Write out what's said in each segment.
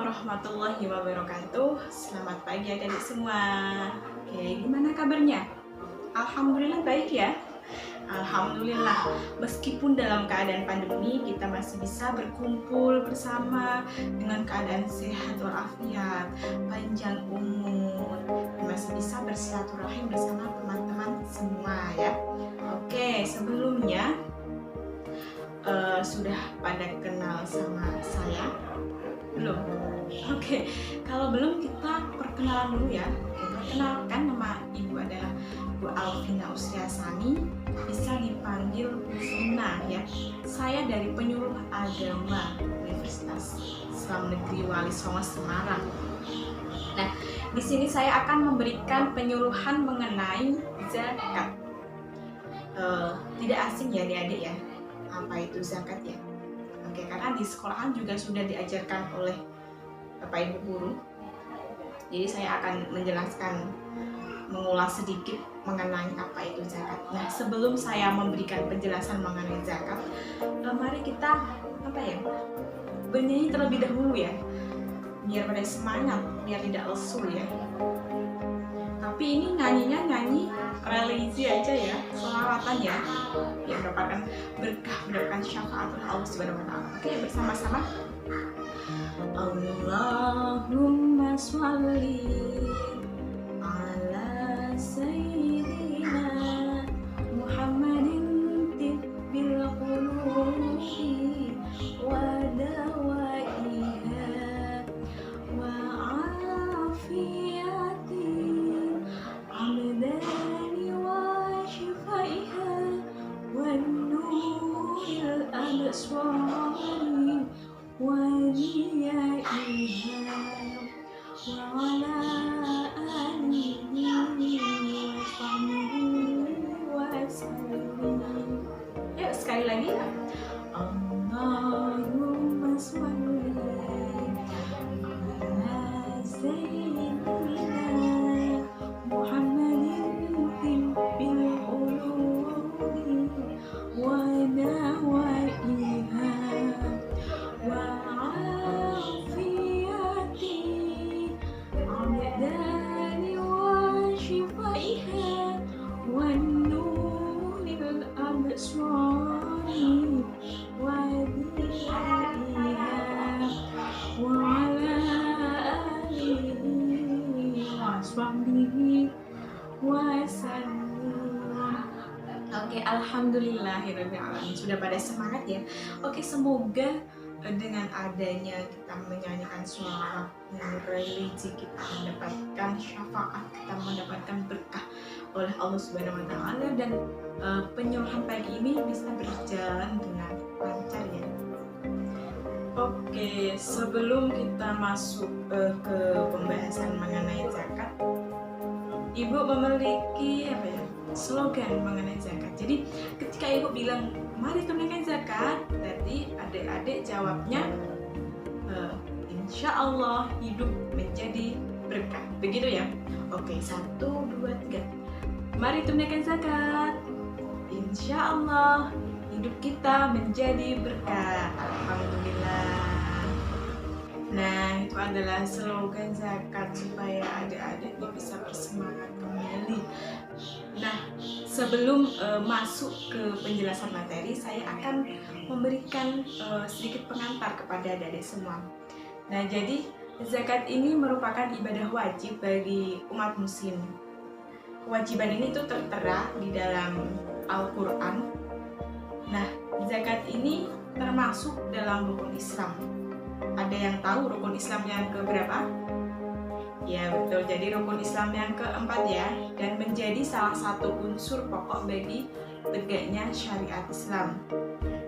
warahmatullahi wabarakatuh. Selamat pagi adik-adik semua. Oke, gimana kabarnya? Alhamdulillah baik ya. Alhamdulillah, meskipun dalam keadaan pandemi kita masih bisa berkumpul bersama dengan keadaan sehat walafiat, panjang umur, masih bisa bersilaturahim bersama teman-teman semua ya. Oke, sebelumnya sudah pada kenal sama saya? Belum? Oke, kalau belum kita perkenalan dulu ya. Perkenalkan, nama ibu adalah Bu Alvina Usriasani, bisa dipanggil Bu Vina ya. Saya dari Penyuluh Agama Universitas Islam Negeri Wali Songo Semarang. Nah, di sini saya akan memberikan penyuluhan mengenai zakat. Tidak asing ya adik-adik ya, apa itu zakat ya? Oke, karena di sekolahan juga sudah diajarkan oleh Bapak Ibu guru. Jadi saya akan menjelaskan, mengulas sedikit mengenai apa itu zakat. Nah, sebelum saya memberikan penjelasan mengenai zakat, mari kita bernyanyi terlebih dahulu ya, biar pada semangat, biar tidak lesu ya. Tapi ini nyanyinya nyanyi religi aja ya, selawatan ya, biar mendapatkan berkah, mendapatkan syafaat Allah Subhanahu wa Ta'ala. Oke, bersama-sama. Allahumma sholli ala sayyidina Muhammadin tibbil qulubi wa dawaiha wa afiyatin abdani wa shifaiha wa nuril absari wa niyaiha wa ala alihi wa sahbihi wa sallim. Yuk sekali lagi. Allahumma sholli ala sayyidina Muhammadin tibbil qulubi wa dawaiha wa afiyati abdani wa shifaiha wa nuril absari wa diyaiha wa ala alihi wa sahbihi wa sallim. Oke, alhamdulillahirrahmanirrahim. Sudah pada semangat ya. Oke, semoga dengan adanya kita menyanyikan sholawat religi, kita mendapatkan syafaat, kita mendapatkan berkah oleh Allah Subhanahu wa Ta'ala, dan penyuluhan pagi ini bisa berjalan dengan lancar ya. Oke, sebelum kita masuk ke pembahasan mengenai zakat, Ibu memiliki slogan mengenai zakat. Jadi ketika Ibu bilang mari tunaikan zakat, tadi adik-adik jawabnya insya Allah hidup menjadi berkah. Begitu ya? Oke, 1, 2, 3. Mari tunaikan zakat, insya Allah hidup kita menjadi berkah. Alhamdulillah. Nah, itu adalah slogan zakat supaya adik-adiknya bisa bersemangat kembali. Nah, sebelum masuk ke penjelasan materi, saya akan memberikan sedikit pengantar kepada adik-adik semua. Nah, jadi zakat ini merupakan ibadah wajib bagi umat muslim. Kewajiban ini tuh tertera di dalam Al-Quran. Nah, zakat ini termasuk dalam rukun Islam. Ada yang tahu rukun Islam yang keberapa? Ya betul, jadi rukun Islam yang keempat ya, dan menjadi salah satu unsur pokok bagi tegaknya syariat Islam.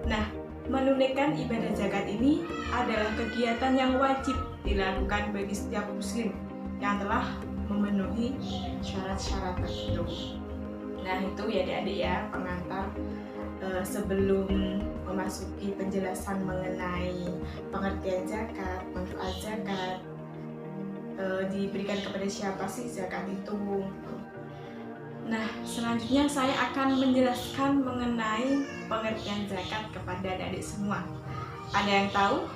Nah, menunaikan ibadah zakat ini adalah kegiatan yang wajib dilakukan bagi setiap muslim yang telah memenuhi syarat-syarat tertentu. Nah, itu ya adik-adik ya pengantar sebelum memasuki penjelasan mengenai pengertian zakat, manfaat zakat, diberikan kepada siapa sih zakat itu. Nah, selanjutnya saya akan menjelaskan mengenai pengertian zakat kepada adik-adik semua. Ada yang tahu?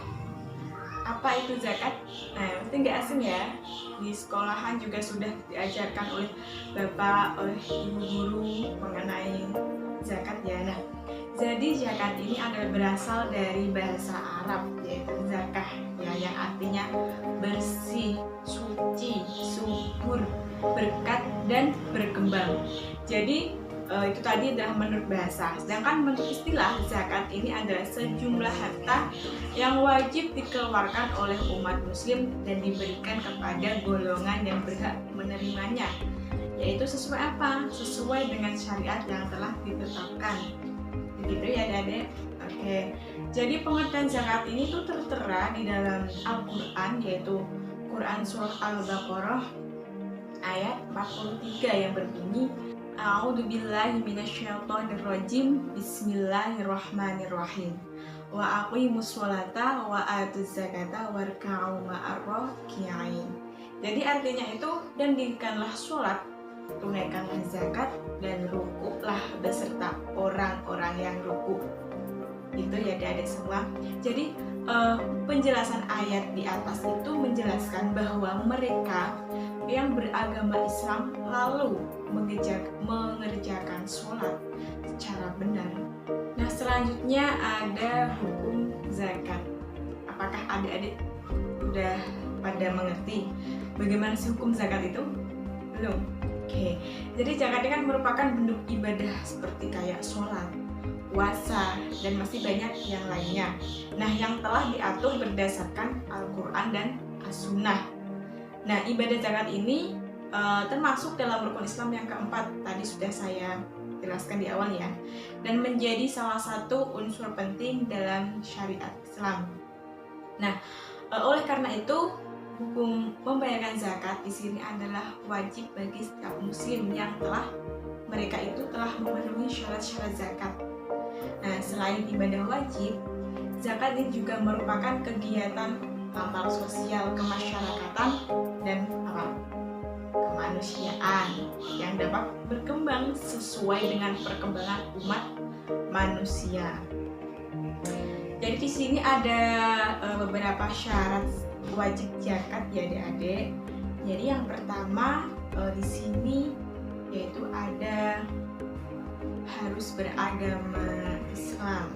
Apa itu zakat? Nah, pasti nggak asing ya. Di sekolahan juga sudah diajarkan oleh bapak, oleh ibu guru mengenai zakat ya. Nah, jadi zakat ini adalah berasal dari bahasa Arab yaitu zakah ya, yang artinya bersih, suci, subur, berkat dan berkembang. Jadi itu tadi adalah menurut bahasa. Sedangkan menurut istilah, zakat ini adalah sejumlah harta yang wajib dikeluarkan oleh umat muslim dan diberikan kepada golongan yang berhak menerimanya, yaitu sesuai apa? Sesuai dengan syariat yang telah ditetapkan. Begitu ya adik-adik. Oke. Jadi pengertian zakat ini tuh tertera di dalam Al-Qur'an, yaitu Quran surah Al-Baqarah ayat 43 yang berbunyi A'udzubillahi minasyaitonirrajim. Bismillahirrahmanirrahim. Wa aqimus sholata wa atuz zakata warka'u ma'ar raki'in. Jadi artinya itu, dan dirikanlah sholat, tunaikanlah zakat, dan rukuklah beserta orang-orang yang rukuk. Itu ya adik-adik semua. Jadi penjelasan ayat di atas itu menjelaskan bahwa mereka yang beragama Islam lalu mengerjakan sholat secara benar. Nah, selanjutnya ada hukum zakat. Apakah adik-adik udah pada mengerti bagaimana sih hukum zakat itu? Belum? Oke. Jadi zakat ini kan merupakan bentuk ibadah seperti kayak sholat, puasa, dan masih banyak yang lainnya. Nah, yang telah diatur berdasarkan Al-Quran dan As-Sunnah. Nah, ibadah zakat ini termasuk dalam rukun Islam yang keempat, tadi sudah saya jelaskan di awal ya, dan menjadi salah satu unsur penting dalam syariat Islam. Nah, oleh karena itu hukum membayarkan zakat di sini adalah wajib bagi setiap muslim yang mereka itu telah memenuhi syarat-syarat zakat. Nah, selain ibadah wajib, zakat ini juga merupakan kegiatan amal sosial kemasyarakatan dan kemanusiaan yang dapat berkembang sesuai dengan perkembangan umat manusia. Jadi di sini ada beberapa syarat wajib zakat ya adik-adik. Jadi yang pertama di sini yaitu ada harus beragama Islam.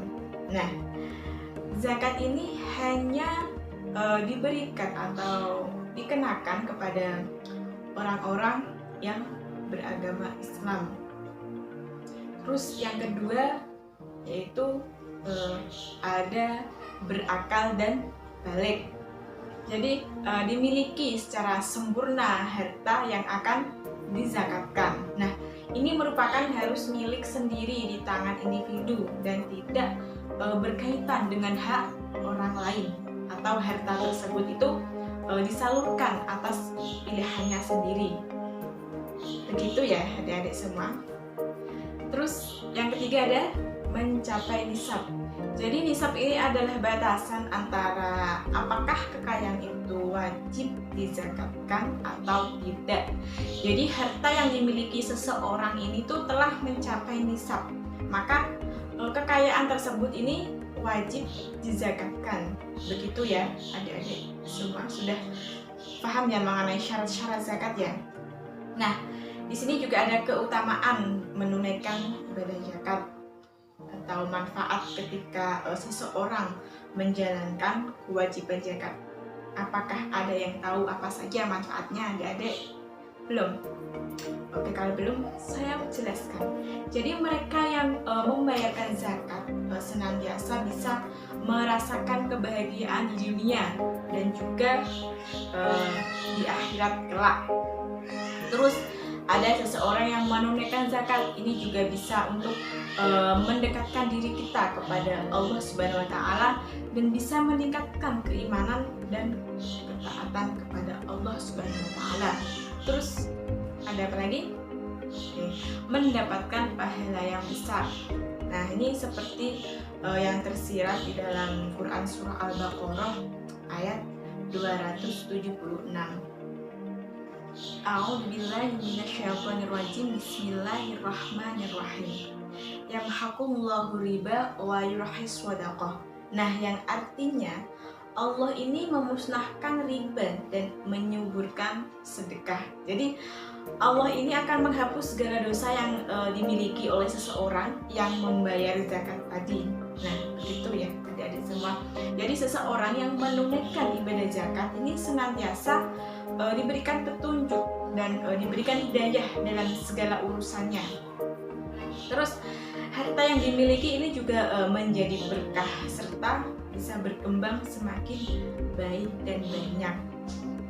Nah, zakat ini hanya diberikan atau dikenakan kepada orang-orang yang beragama Islam. Terus yang kedua yaitu ada berakal dan balik. Jadi dimiliki secara sempurna harta yang akan dizakatkan. Nah, ini merupakan harus milik sendiri di tangan individu dan tidak berkaitan dengan hak orang lain, atau harta tersebut itu disalurkan atas pilihannya sendiri. Begitu ya adik-adik semua. Terus yang ketiga ada mencapai nisab. Jadi nisab ini adalah batasan antara apakah kekayaan itu wajib dizakatkan atau tidak. Jadi harta yang dimiliki seseorang ini tuh telah mencapai nisab, maka kekayaan tersebut ini wajib dizakatkan. Begitu ya adik-adik semua, sudah paham ya mengenai syarat-syarat zakat ya. Nah, di sini juga ada keutamaan menunaikan ibadah zakat atau manfaat ketika seseorang menjalankan kewajiban zakat. Apakah ada yang tahu apa saja manfaatnya adik-adik? Belum? Oke, kalau belum saya jelaskan. Jadi mereka yang membayarkan zakat senantiasa bisa merasakan kebahagiaan di dunia dan juga di akhirat kelak. Terus ada seseorang yang menunaikan zakat, ini juga bisa untuk mendekatkan diri kita kepada Allah Subhanahu wa Ta'ala dan bisa meningkatkan keimanan dan ketaatan kepada Allah Subhanahu wa Ta'ala. Terus ada apa lagi? Mendapatkan pahala yang besar. Nah, ini seperti yang tersirat di dalam Quran surah Al-Baqarah ayat 276. A'udzubillahi minasyaitonirrajim. Bismillahirrahmanirrahim. Yamhaqullahu riba wa yurhis shadaqah. Nah, yang artinya Allah ini memusnahkan riba dan menyuburkan sedekah. Jadi Allah ini akan menghapus segala dosa yang dimiliki oleh seseorang yang membayar zakat tadi. Nah, begitu ya adik-adik semua. Jadi seseorang yang menunaikan ibadah zakat ini senantiasa diberikan petunjuk dan diberikan hidayah dalam segala urusannya. Terus harta yang dimiliki ini juga menjadi berkah serta bisa berkembang semakin baik dan banyak.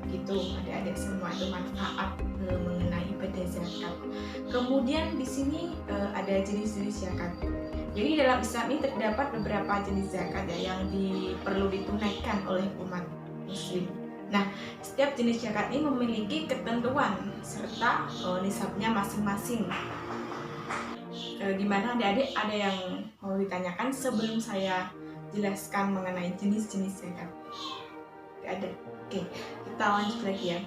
Gitu adik-adik semua, itu manfaat mengenai ibadah zakat. Kemudian di sini ada jenis-jenis zakat. Jadi dalam Islam ini terdapat beberapa jenis zakat ya yang perlu ditunaikan oleh umat muslim. Nah, setiap jenis zakat ini memiliki ketentuan serta nisabnya masing-masing. Gimana adik-adik, ada yang mau ditanyakan sebelum saya jelaskan mengenai jenis-jenis zakat? Ada. Oke, kita lanjut lagi ya.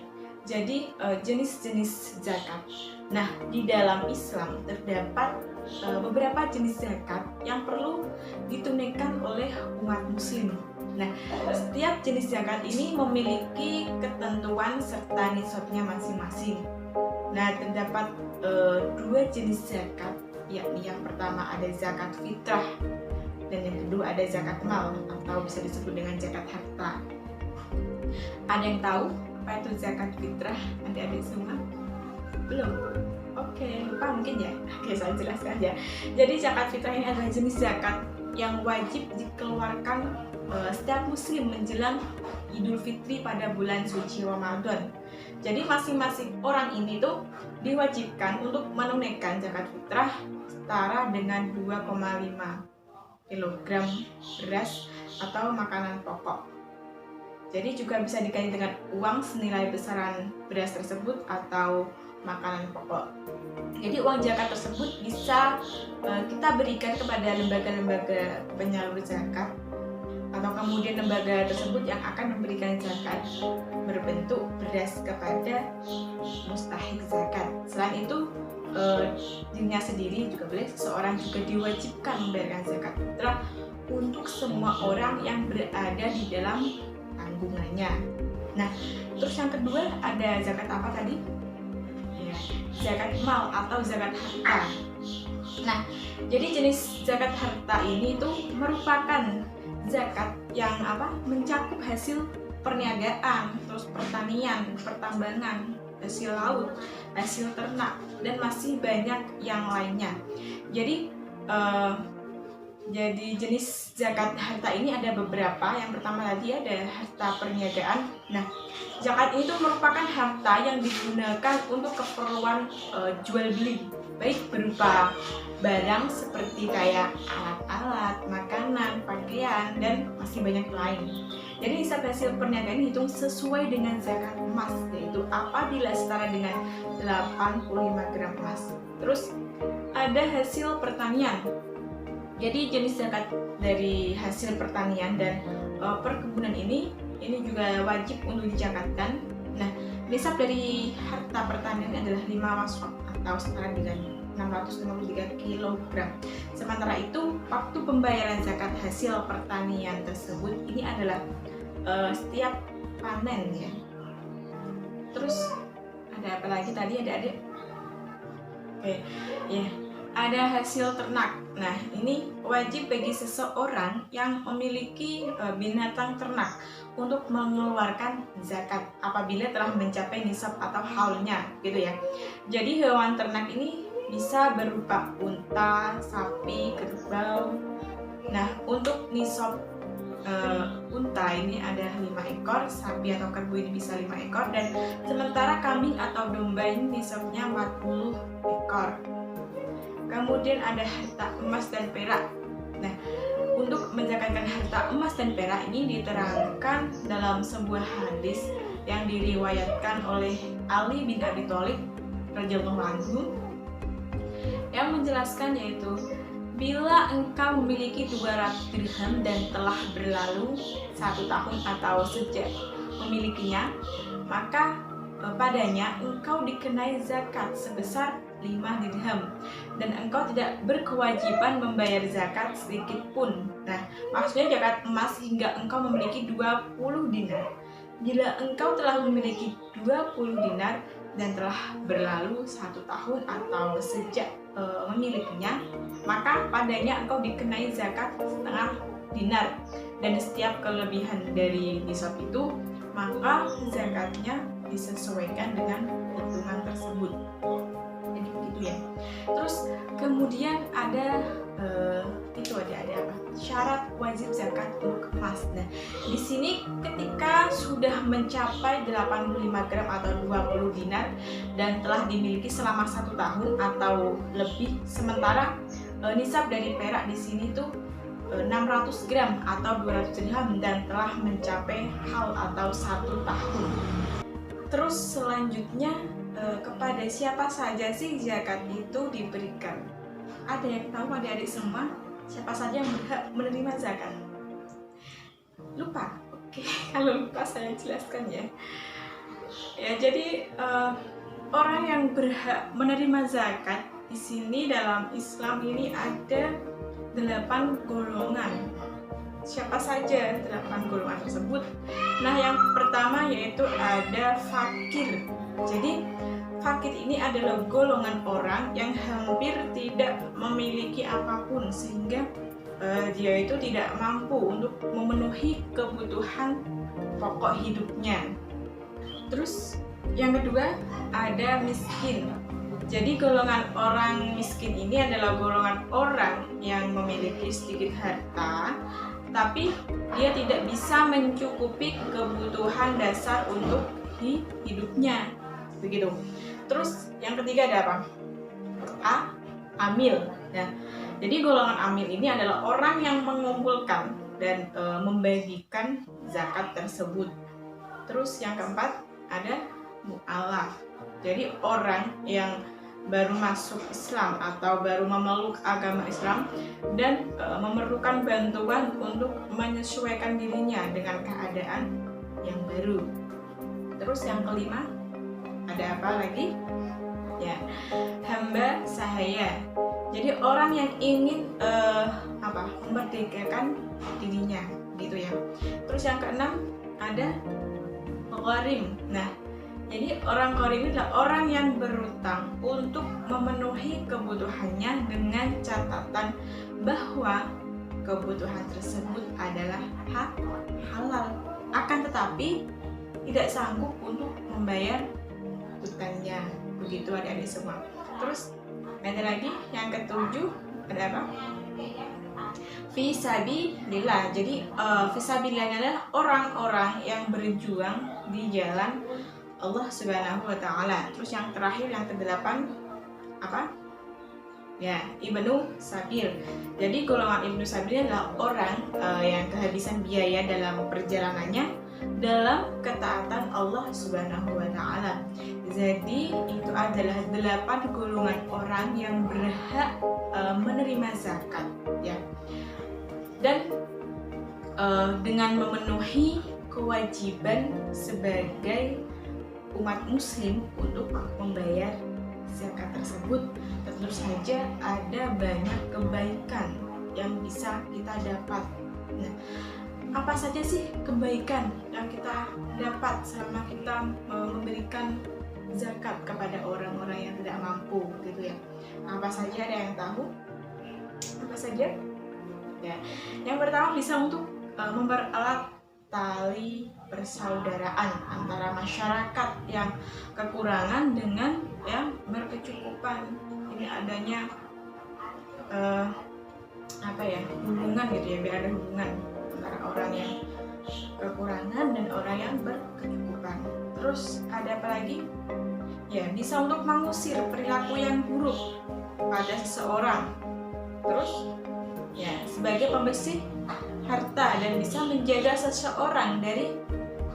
Jadi jenis-jenis zakat. Nah, di dalam Islam terdapat beberapa jenis zakat yang perlu ditunaikan oleh umat muslim. Nah, setiap jenis zakat ini memiliki ketentuan serta nisabnya masing-masing. Nah, terdapat dua jenis zakat, yakni yang pertama ada zakat fitrah dan yang kedua ada zakat mal atau bisa disebut dengan zakat harta. Ada yang tahu apa itu zakat fitrah adik-adik semua? Belum? Oke, lupa mungkin ya. Oke, saya jelaskan ya. Jadi zakat fitrah ini adalah jenis zakat yang wajib dikeluarkan setiap muslim menjelang Idul Fitri pada bulan suci Ramadan. Jadi masing-masing orang ini tuh diwajibkan untuk menunaikan zakat fitrah setara dengan 2,5 kg beras atau makanan pokok. Jadi juga bisa diganti dengan uang senilai besaran beras tersebut atau makanan pokok. Jadi uang zakat tersebut bisa kita berikan kepada lembaga-lembaga penyalur zakat atau kemudian lembaga tersebut yang akan memberikan zakat berbentuk beras kepada mustahik zakat. Selain itu dirinya sendiri juga boleh, seseorang juga diwajibkan membayarkan zakat fitrah untuk semua orang yang berada di dalam tanggungannya. Nah, terus yang kedua ada zakat apa tadi? Ya, zakat mal atau zakat harta. Nah, jadi jenis zakat harta ini itu merupakan zakat yang mencakup hasil perniagaan, terus pertanian, pertambangan, hasil laut, hasil ternak, dan masih banyak yang lainnya. Jadi jenis zakat harta ini ada beberapa. Yang pertama tadi ada harta perniagaan. Nah, zakat itu merupakan harta yang digunakan untuk keperluan jual beli, baik berupa barang seperti kayak alat-alat, makanan, pakaian, dan masih banyak lain. Jadi nisab hasil perniagaan dihitung sesuai dengan zakat emas, yaitu apabila setara dengan 85 gram emas. Terus ada hasil pertanian. Jadi jenis zakat dari hasil pertanian dan perkebunan ini juga wajib untuk dizakatkan. Nah, nisab dari harta pertanian adalah 5 wasfaq atau setara dengan 653 kg. Sementara itu, waktu pembayaran zakat hasil pertanian tersebut ini adalah setiap panen ya. Terus ada apa lagi tadi adik-adik? Oke, ya. Ada hasil ternak. Nah, ini wajib bagi seseorang yang memiliki binatang ternak untuk mengeluarkan zakat apabila telah mencapai nisab atau haulnya, gitu ya. Jadi hewan ternak ini bisa berupa unta, sapi, kerbau. Nah, untuk nisab unta ini ada 5 ekor, sapi atau kerbau ini bisa 5 ekor, dan sementara kambing atau domba ini nisabnya 40 ekor. Kemudian ada harta emas dan perak. Nah, untuk menzakatkan harta emas dan perak ini diterangkan dalam sebuah hadis yang diriwayatkan oleh Ali bin Abi Thalib radhiyallahu anhu yang menjelaskan, yaitu bila engkau memiliki 200 dirham dan telah berlalu 1 tahun atau sejak memilikinya, maka padanya engkau dikenai zakat sebesar 5 dirham dan engkau tidak berkewajiban membayar zakat sedikit pun Nah, maksudnya zakat emas hingga engkau memiliki 20 dinar. Bila engkau telah memiliki 20 dinar dan telah berlalu 1 tahun atau sejak memilikinya, maka padanya engkau dikenai zakat setengah dinar, dan setiap kelebihan dari nisab itu maka zakatnya disesuaikan dengan hitungan tersebut. Jadi begitu ya. Terus kemudian ada ada apa? Syarat wajib zakat untuk emas. Nah, di sini ketika sudah mencapai 85 gram atau 20 dinar dan telah dimiliki selama 1 tahun atau lebih, sementara nisab dari perak di sini tuh 600 gram atau 200 dirham dan telah mencapai haul atau 1 tahun. Terus selanjutnya kepada siapa saja sih zakat itu diberikan? Ada yang tahu adik-adik semua siapa saja yang berhak menerima zakat? Lupa? Oke, kalau lupa saya jelaskan ya. Ya, jadi orang yang berhak menerima zakat di sini dalam Islam ini ada 8 golongan. Siapa saja 8 golongan tersebut? Nah, yang pertama yaitu ada fakir. Jadi fakir ini adalah golongan orang yang hampir tidak memiliki apapun sehingga dia itu tidak mampu untuk memenuhi kebutuhan pokok hidupnya. Terus yang kedua ada miskin. Jadi golongan orang miskin ini adalah golongan orang yang memiliki sedikit harta, tapi dia tidak bisa mencukupi kebutuhan dasar untuk hidupnya. Begitu. Terus yang ketiga ada apa? Amil. Nah, jadi golongan amil ini adalah orang yang mengumpulkan dan membagikan zakat tersebut. Terus yang keempat ada mu'alaf. Jadi orang yang baru masuk Islam atau baru memeluk agama Islam dan memerlukan bantuan untuk menyesuaikan dirinya dengan keadaan yang baru. Terus yang kelima ada apa lagi? Ya, hamba sahaya. Jadi orang yang ingin memerdekakan dirinya, gitu ya. Terus yang keenam ada gharim. Nah, jadi orang gharim ini adalah orang yang berutang untuk memenuhi kebutuhannya dengan catatan bahwa kebutuhan tersebut adalah halal. Akan tetapi tidak sanggup untuk membayar hutangnya. Begitu adik-adik semua. Terus ada lagi yang ketujuh ada apa? Fisabilillah. Jadi fisabilillah adalah orang-orang yang berjuang di jalan Allah Subhanahu wa taala. Terus yang terakhir yang kedelapan apa? Ya, Ibnu Sabil. Jadi golongan Ibnu Sabil adalah orang yang kehabisan biaya dalam perjalanannya dalam ketaatan Allah Subhanahu wa taala. Jadi itu adalah 8 golongan orang yang berhak menerima zakat, ya. Dan dengan memenuhi kewajiban sebagai umat muslim untuk membayar zakat tersebut, tentu saja ada banyak kebaikan yang bisa kita dapat. Nah, apa saja sih kebaikan yang kita dapat selama kita memberikan zakat kepada orang-orang yang tidak mampu, gitu ya? Apa saja, ada yang tahu? Apa saja? Ya, yang pertama bisa untuk mempererat tali persaudaraan antara masyarakat yang kekurangan dengan yang berkecukupan. Ini adanya hubungan gitu ya, biar ada hubungan antara orang yang kekurangan dan orang yang berkecukupan. Terus ada apa lagi? Ya, bisa untuk mengusir perilaku yang buruk pada seseorang. Terus ya, sebagai pembersih harta dan bisa menjaga seseorang dari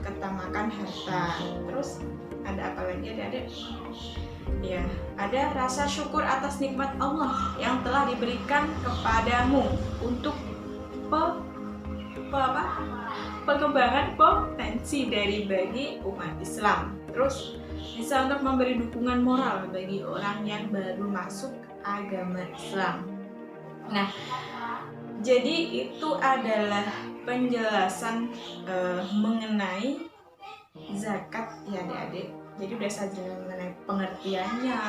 ketamakan harta. Terus ada apa lagi adik-adik? Ya, ada rasa syukur atas nikmat Allah yang telah diberikan kepadamu untuk pengembangan potensi bagi umat Islam. Terus bisa untuk memberi dukungan moral bagi orang yang baru masuk agama Islam. Nah, Jadi itu adalah penjelasan mengenai zakat ya adik-adik. Jadi udah saja mengenai pengertiannya,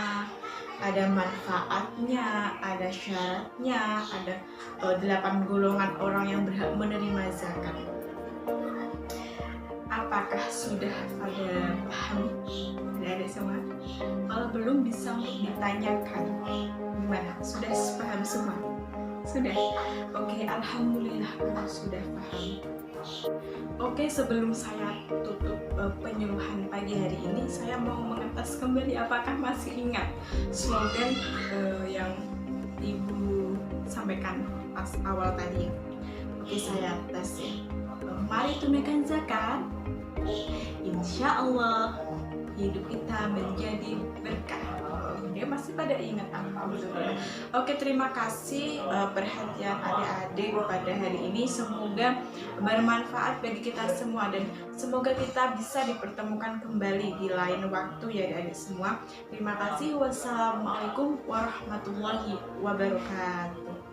ada manfaatnya, ada syaratnya, ada 8 golongan orang yang berhak menerima zakat. Apakah sudah pada paham adik-adik semua? Kalau belum bisa untuk ditanyakan. Gimana? Sudah paham semua? Sudah? Oke, alhamdulillah kalau sudah paham. Oke, sebelum saya tutup penyuluhan pagi hari ini, saya mau mengetes kembali apakah masih ingat slogan yang Ibu sampaikan pas awal tadi. Oke, saya tes ya. Mari tunaikan zakat, insya Allah hidup kita menjadi berkah. Dia masih pada ingat, alhamdulillah. Oke, terima kasih perhatian adik-adik pada hari ini. Semoga bermanfaat bagi kita semua dan semoga kita bisa dipertemukan kembali di lain waktu ya adik-adik semua. Terima kasih. Wassalamualaikum warahmatullahi wabarakatuh.